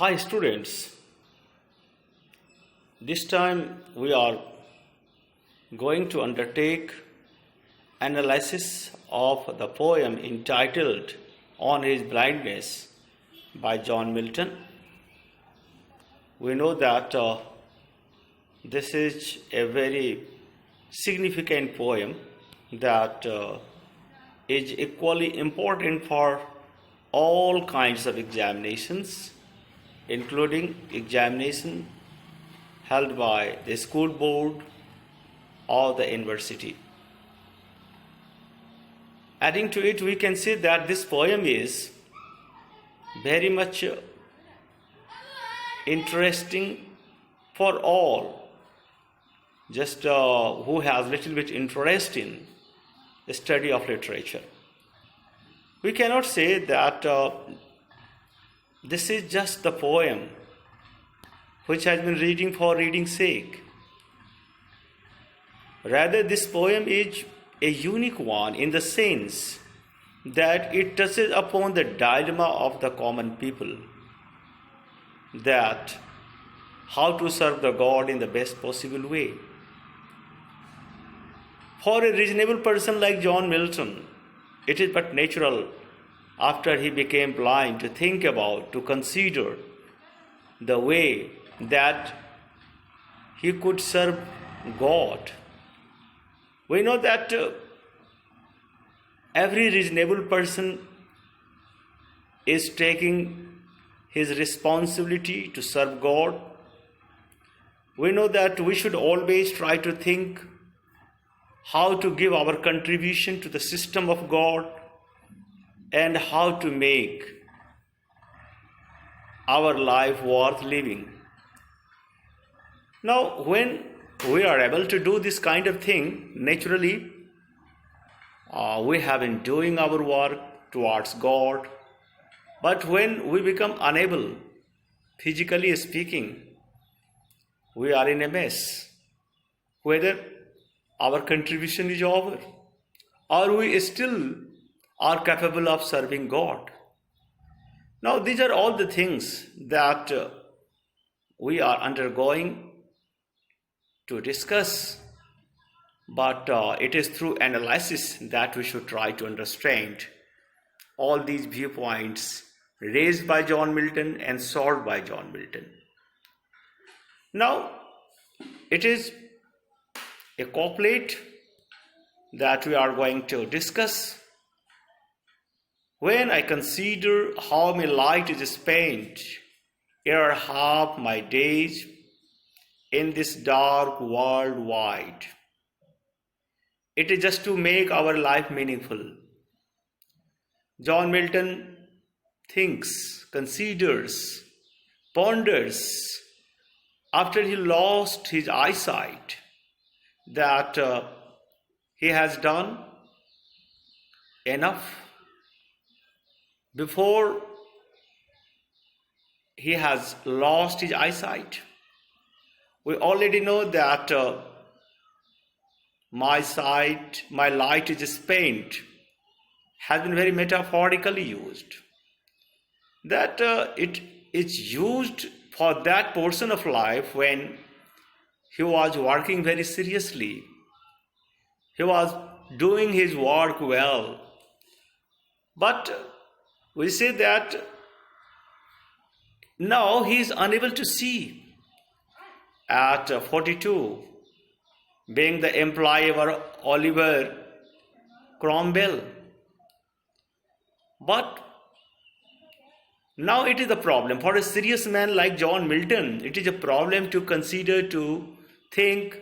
Hi students, this time we are going to undertake analysis of the poem entitled On His Blindness by John Milton. We know that this is a very significant poem that is equally important for all kinds of examinations, including examination held by the school board or the university. Adding to it, we can say that this poem is very much interesting for all, just who has little bit interest in the study of literature. We cannot say that this is just the poem which has been reading for reading's sake. Rather, this poem is a unique one in the sense that it touches upon the dilemma of the common people, that how to serve the God in the best possible way. For a reasonable person like John Milton, it is but natural after he became blind to think about, to consider the way that he could serve God. We know that every reasonable person is taking his responsibility to serve God. We know that we should always try to think how to give our contribution to the system of God and how to make our life worth living. Now, when we are able to do this kind of thing, naturally, we have been doing our work towards God. But when we become unable, physically speaking, we are in a mess. Whether our contribution is over, or we still are capable of serving God. Now, these are all the things that we are undergoing to discuss, but it is through analysis that we should try to understand all these viewpoints raised by John Milton and solved by John Milton. Now, it is a couplet that we are going to discuss. When I consider how my light is spent, ere half my days in this dark world wide. It is just to make our life meaningful. John Milton thinks, considers, ponders, after he lost his eyesight, that he has done enough. Before he has lost his eyesight, we already know that my light is spent, has been very metaphorically used. That it is used for that portion of life when he was working very seriously. He was doing his work well. But we say that now he is unable to see. At 42, being the employee of Oliver Cromwell. But now it is a problem. For a serious man like John Milton, it is a problem to consider, to think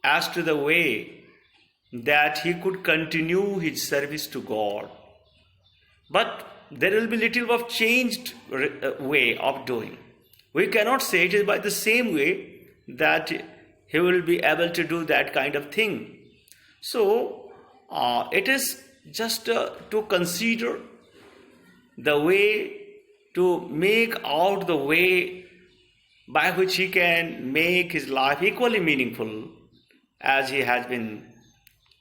as to the way that he could continue his service to God. But there will be little of changed way of doing. We cannot say it is by the same way that he will be able to do that kind of thing. So, it is just to consider the way, to make out the way by which he can make his life equally meaningful as he has been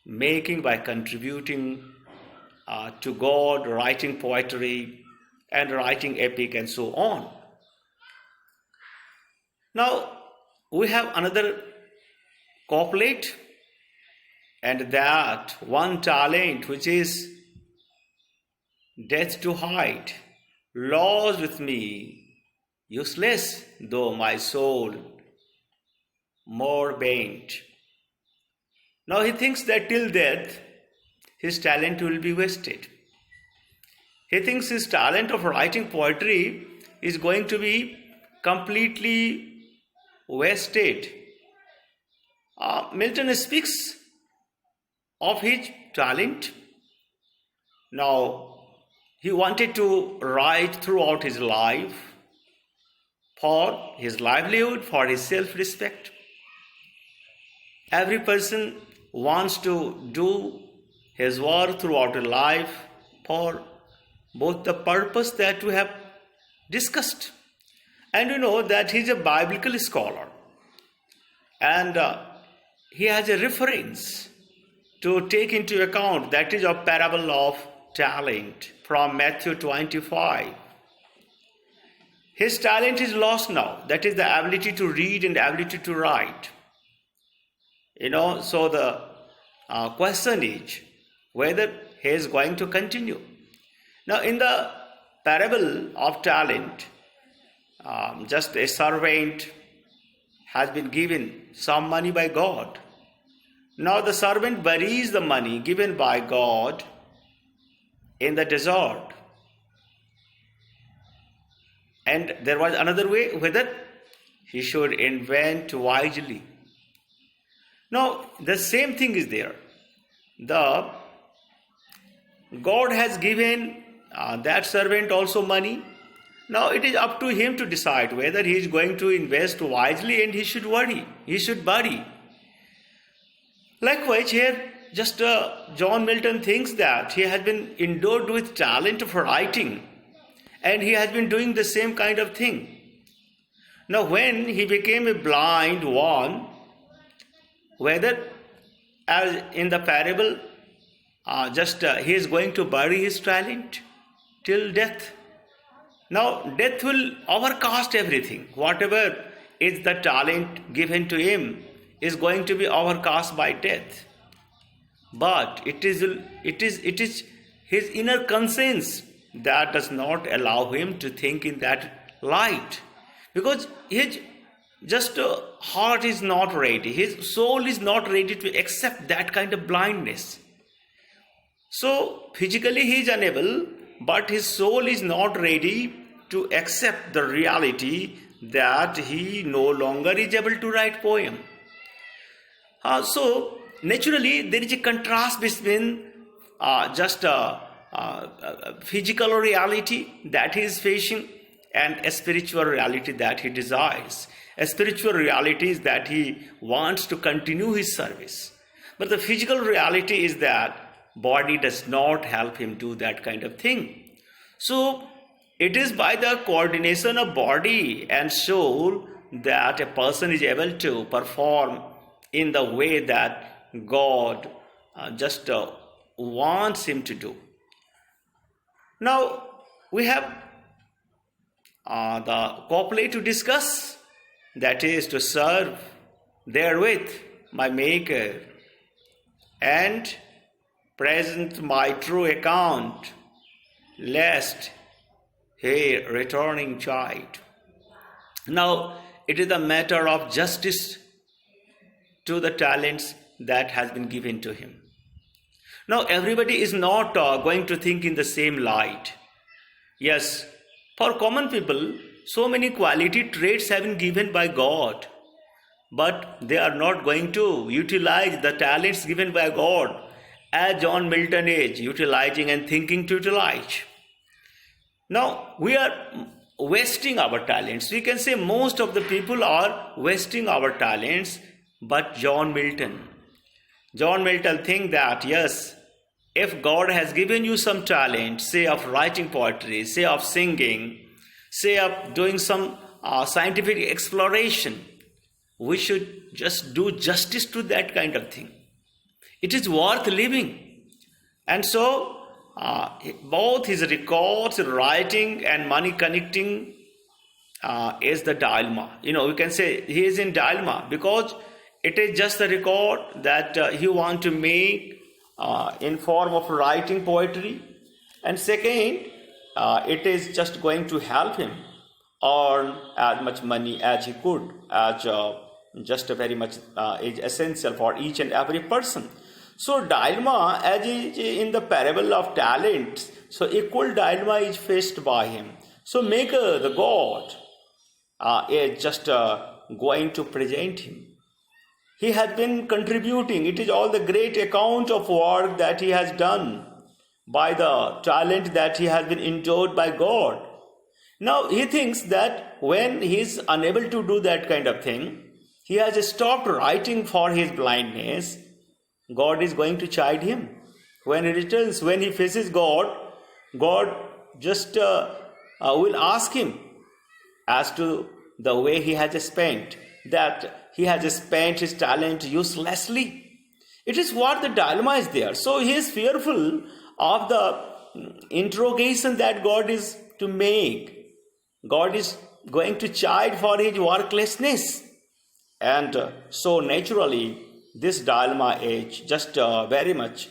making by contributing to God, writing poetry and writing epic and so on. Now, we have another couplet, and that one talent which is death to hide, lost with me, useless though my soul more bent. Now he thinks that till death his talent will be wasted. He thinks his talent of writing poetry is going to be completely wasted. Milton speaks of his talent. Now, he wanted to write throughout his life for his livelihood, for his self-respect. Every person wants to do his work throughout his life for both the purpose that we have discussed. And you know that he is a biblical scholar. And he has a reference to take into account, that is a parable of talent from Matthew 25. His talent is lost now. That is the ability to read and the ability to write. So the question is whether he is going to continue. Now, in the parable of talent, just a servant has been given some money by God. Now the servant buries the money given by God in the desert. And there was another way, whether he should invent wisely. Now the same thing is there. God has given that servant also money. Now it is up to him to decide whether he is going to invest wisely and he should bury. Likewise, here just John Milton thinks that he has been endowed with talent of writing and he has been doing the same kind of thing. Now when he became a blind one, whether as in the parable he is going to bury his talent till death. Now death will overcast everything. Whatever is the talent given to him is going to be overcast by death. But it is his inner conscience that does not allow him to think in that light, because his heart is not ready, his soul is not ready to accept that kind of blindness. So physically he is unable, but his soul is not ready to accept the reality that he no longer is able to write poem. So naturally there is a contrast between physical reality that he is facing and a spiritual reality that he desires. A spiritual reality is that he wants to continue his service. But the physical reality is that body does not help him do that kind of thing. So it is by the coordination of body and soul that a person is able to perform in the way that God wants him to do. Now we have the couplet to discuss, that is to serve therewith my Maker and present my true account, lest he returning chide. Now it is a matter of justice to the talents that has been given to him. Now everybody is not going to think in the same light. Yes, for common people, so many quality traits have been given by God, but they are not going to utilize the talents given by God as John Milton is utilizing and thinking to utilize. Now we are wasting our talents. We can say most of the people are wasting our talents, but John Milton think that yes, if God has given you some talent, say of writing poetry, say of singing, say of doing some scientific exploration, we should just do justice to that kind of thing. It is worth living. And so both his records, writing and money connecting is the dilemma. We can say he is in dilemma because it is just the record that he want to make in form of writing poetry, and second, it is just going to help him earn as much money as he could, as just very much is essential for each and every person. So dilemma, as is in the parable of talents, so equal dilemma is faced by him. So maker, the God, is just going to present him. He has been contributing. It is all the great account of work that he has done by the talent that he has been endowed by God. Now he thinks that when he is unable to do that kind of thing, he has stopped writing for his blindness. God is going to chide him. When he returns, when he faces God, God just will ask him as to the way he has spent, that he has spent his talent uselessly. It is what the dilemma is there. So he is fearful of the interrogation that God is to make. God is going to chide for his worklessness. And so naturally, this dilemma is just very much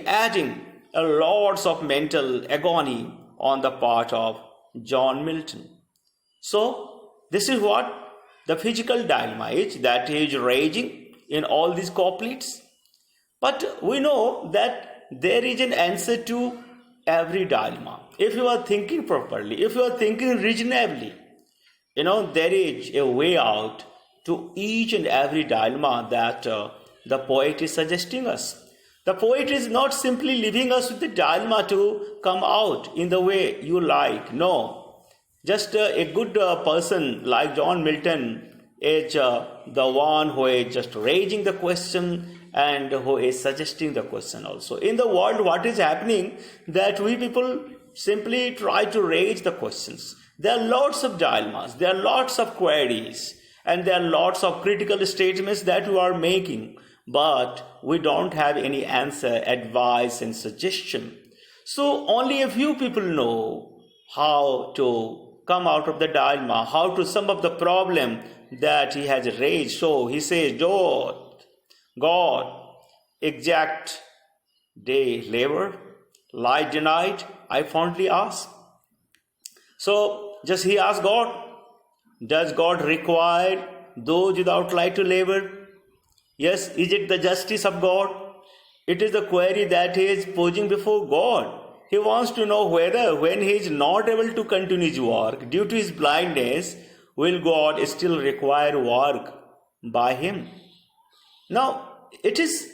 adding lots of mental agony on the part of John Milton. So this is what the physical dilemma is, that he is raging in all these couplets. But we know that there is an answer to every dilemma. If you are thinking properly, if you are thinking reasonably, there is a way out to each and every dilemma that the poet is suggesting us. The poet is not simply leaving us with the dilemma to come out in the way you like. No, just a good person like John Milton is the one who is just raising the question and who is suggesting the question also. In the world, what is happening, that we people simply try to raise the questions. There are lots of dilemmas, there are lots of queries, and there are lots of critical statements that we are making, but we don't have any answer, advice, and suggestion. So only a few people know how to come out of the dilemma, how to sum up the problem that he has raised. So he says, God, exact day labor, light denied, I fondly ask. So just he asked God, does God require those without light to labor? Yes, is it the justice of God? It is the query that he is posing before God. He wants to know whether when he is not able to continue his work due to his blindness, will God still require work by him? Now, it is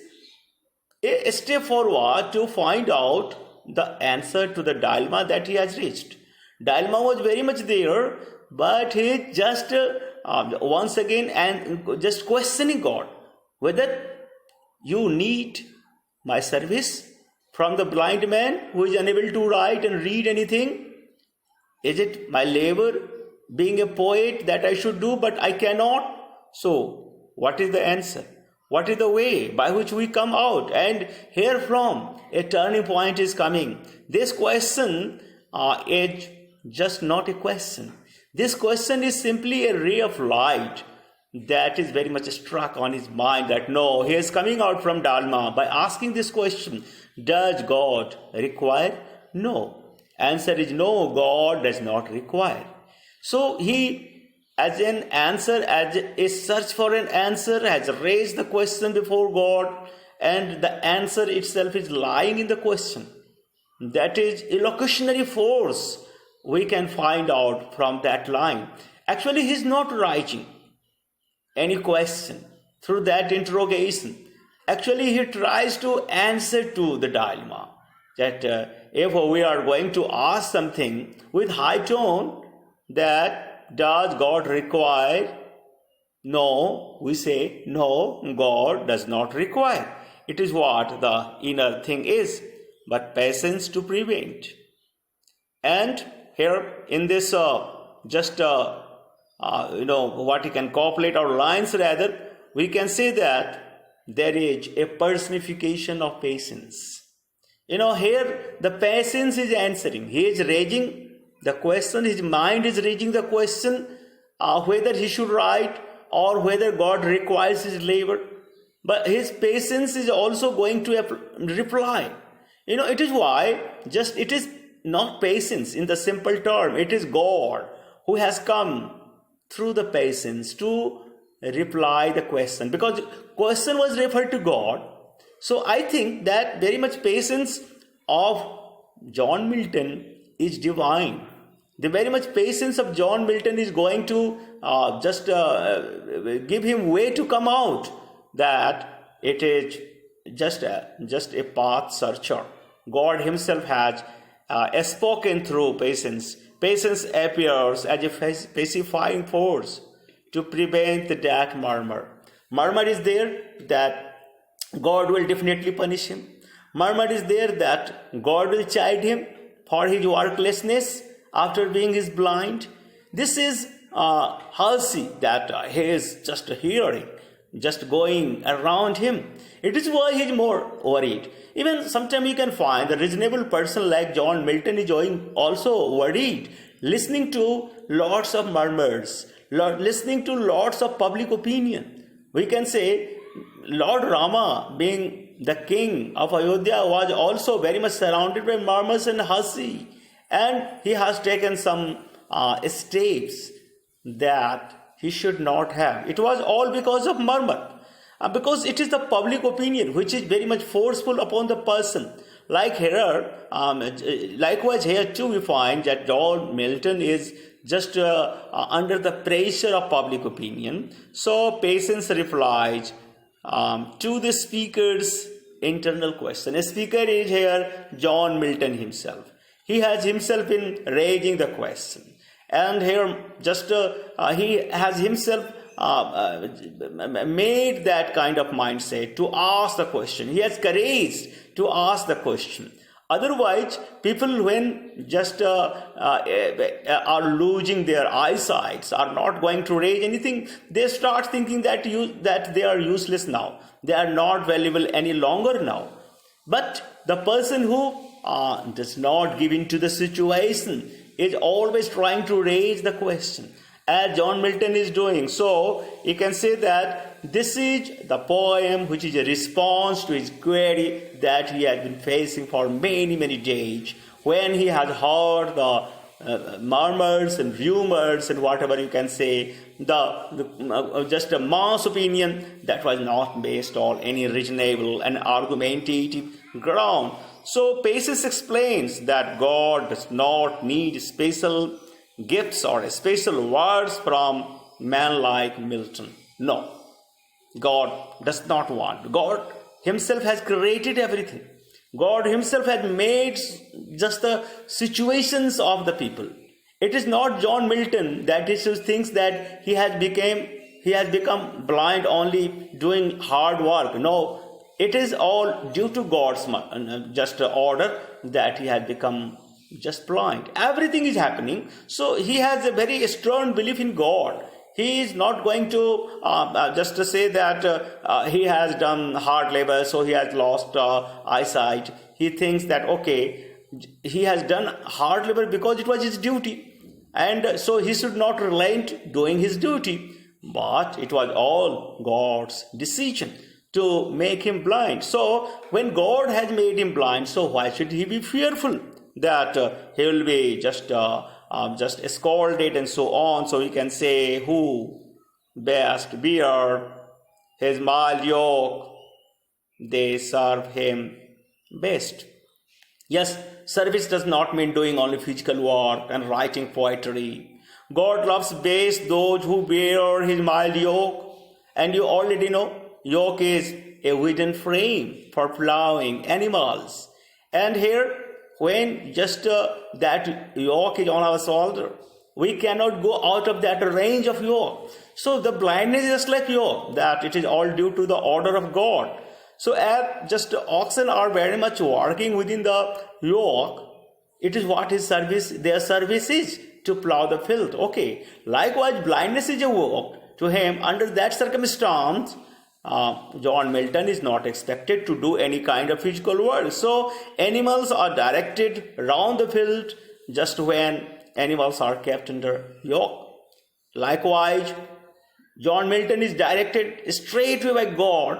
a step forward to find out the answer to the dilemma that he has reached. Dilemma was very much there, but he just once again and just questioning God, whether you need my service from the blind man who is unable to write and read anything. Is it my labor being a poet that I should do, but I cannot? So what is the answer? What is the way by which we come out? And here from a turning point is coming. This question is just not a question. This question is simply a ray of light that is very much struck on his mind, that no, he is coming out from dilemma by asking this question. Does God require? No. Answer is no, God does not require. So he, as an answer, as a search for an answer, has raised the question before God, and the answer itself is lying in the question. That is illocutionary force we can find out from that line. Actually, he is not writing any question through that interrogation. Actually, he tries to answer to the dilemma. That if we are going to ask something with high tone, that does God require? No, we say no, God does not require. It is what the inner thing is, but patience to prevent. And here in this what you can copulate or lines rather, we can say that there is a personification of patience. Here the patience is answering. He is raising The question, his mind is reaching the question whether he should write or whether God requires his labor. But his patience is also going to reply. It is why it is not patience in the simple term. It is God who has come through the patience to reply the question, because question was referred to God. So I think that very much patience of John Milton is divine. The very much patience of John Milton is going to give him way to come out, that it is just a path searcher. God himself has spoken through patience. Patience appears as a pacifying force to prevent that murmur. Murmur is there that God will definitely punish him. Murmur is there that God will chide him for his worklessness after being his blind. This is Halsey that he is just hearing, just going around him. It is why he is more worried. Even sometimes you can find the reasonable person like John Milton is also worried, listening to lots of murmurs, listening to lots of public opinion. We can say Lord Rama, being the king of Ayodhya, was also very much surrounded by murmurs and hussy, and he has taken some steps that he should not have. It was all because of murmur. Because it is the public opinion which is very much forceful upon the person. Like here, likewise here too we find that John Milton is just under the pressure of public opinion. So patience replies to the speaker's internal question. A speaker is here John Milton himself. He has himself been raising the question. And here just he has himself made that kind of mindset to ask the question. He has courage to ask the question. Otherwise, people when just are losing their eyesight, are not going to raise anything, they start thinking that they are useless now. They are not valuable any longer now. But the person who does not give in to the situation is always trying to raise the question, as John Milton is doing. So you can say that this is the poem which is a response to his query that he had been facing for many, many days, when he had heard the murmurs and rumors and whatever you can say, just a mass opinion that was not based on any reasonable and argumentative ground. So Patience explains that God does not need special gifts or special words from man like Milton. No, God does not want. God himself has created everything. God himself has made just the situations of the people. It is not John Milton that he thinks that he has become blind only doing hard work. No, it is all due to God's just order that he has become just blind. Everything is happening. So he has a very strong belief in God. He is not going to just to say that he has done hard labor, so he has lost eyesight. He thinks that, okay, he has done hard labor because it was his duty. And so he should not relent doing his duty. But it was all God's decision to make him blind. So when God has made him blind, so why should he be fearful that he will be just scolded and so on? So we can say, who best bear his mild yoke, they serve him best. Yes, service does not mean doing only physical work and writing poetry. God loves best those who bear his mild yoke. And you already know, yoke is a wooden frame for plowing animals. And here, when just that yoke is on our shoulder, we cannot go out of that range of yoke. So the blindness is just like yoke, that it is all due to the order of God. So as just oxen are very much working within the yoke, it is what his service, their service is to plow the field. Okay. Likewise, blindness is a yoke to him. Under that circumstance, John Milton is not expected to do any kind of physical work. So animals are directed round the field just when animals are kept under yoke. Likewise, John Milton is directed straightway by God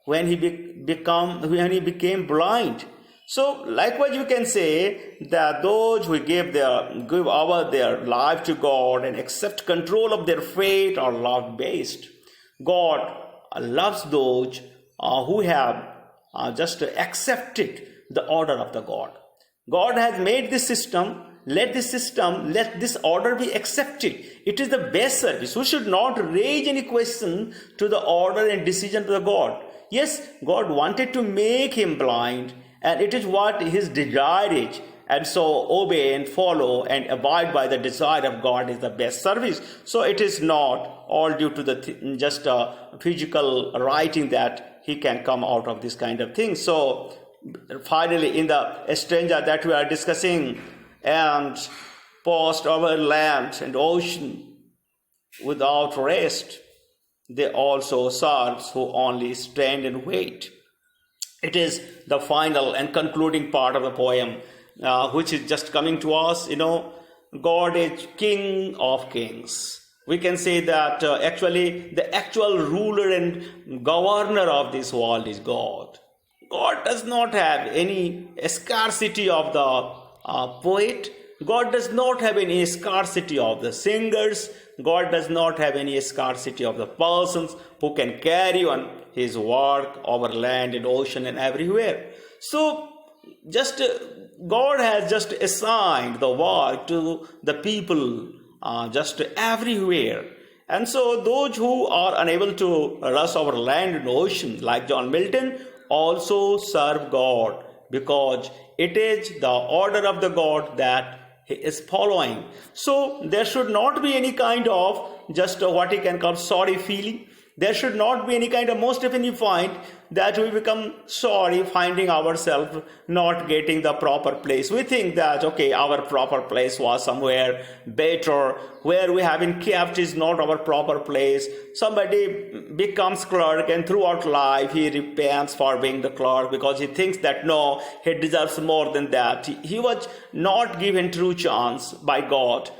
when he became blind. So likewise you can say that those who give over their life to God and accept control of their fate are love based. God loves those who have just accepted the order of the God. God has made this system. Let this order be accepted. It is the best service. We should not raise any question to the order and decision to the God. Yes, God wanted to make him blind, and it is what his desire is. And so obey and follow and abide by the desire of God is the best service. So it is not all due to the just physical writing that he can come out of this kind of thing. So finally, in the stranger that we are discussing, and passed over land and ocean without rest, they also serves who only stand and wait. It is the final and concluding part of the poem, which is just coming to us. God is King of Kings. We can say that actually the actual ruler and governor of this world is God. God does not have any scarcity of the poet. God does not have any scarcity of the singers. God does not have any scarcity of the persons who can carry on his work over land and ocean and everywhere. So just God has just assigned the work to the people just everywhere. And so those who are unable to rush over land and ocean, like John Milton, also serve God, because it is the order of the God that he is following. So there should not be any kind of just what he can call sorry feeling. There should not be any kind of, most often you find that we become sorry finding ourselves not getting the proper place. We think that, okay, our proper place was somewhere better. Where we have been kept is not our proper place. Somebody becomes clerk, and throughout life he repents for being the clerk because he thinks that no, he deserves more than that. He was not given true chance by God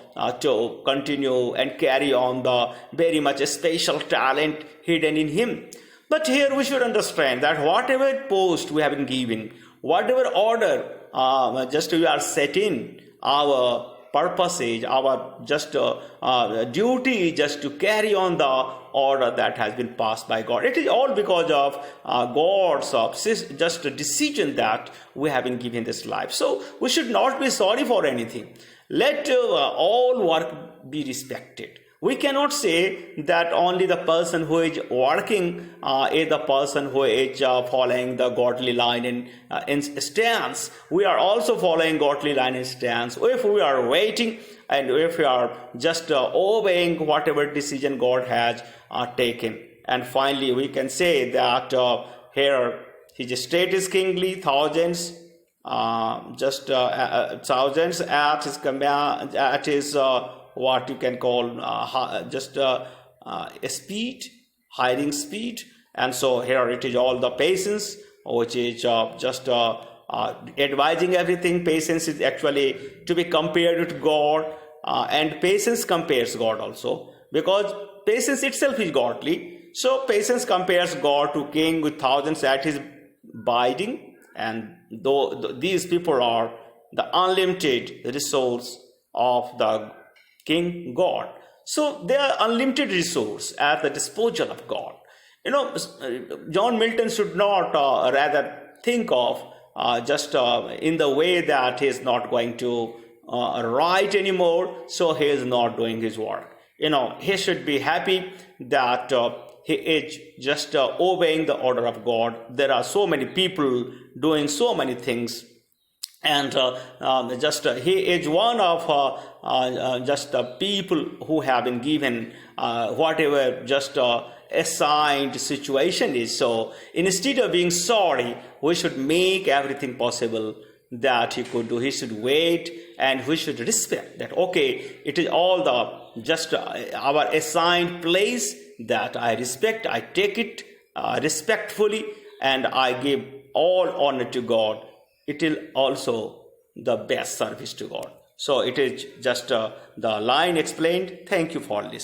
to continue and carry on the very much special talent hidden in him. But here we should understand that whatever post we have been given, whatever order just we are set in, our purpose is, our just duty is just to carry on the order that has been passed by God. It is all because of God's just a decision that we have been given this life. So we should not be sorry for anything. Let all work be respected. We cannot say that only the person who is working is the person who is following the godly line and stance. We are also following godly line and stance. If we are waiting and if we are just obeying whatever decision God has taken. And finally, we can say that here his state is kingly, thousands at his command, at his what you can call speed, hiding speed. And so here it is all the patience, which is advising everything. Patience is actually to be compared with God, and patience compares God also, because patience itself is godly. So patience compares God to king with thousands at his bidding, and though these people are the unlimited resource of the King God. So they are unlimited resource at the disposal of God. John Milton should not rather think of just in the way that he is not going to write anymore, so he is not doing his work. He should be happy that he is just obeying the order of God. There are so many people doing so many things, and he is one of just people who have been given whatever just assigned situation is. So instead of being sorry, we should make everything possible that he could do. He should wait, and we should respect that, okay, it is all the just our assigned place that I respect. I take it respectfully, and I give all honor to God. It is also the best service to God. So it is just the line explained. Thank you for listening.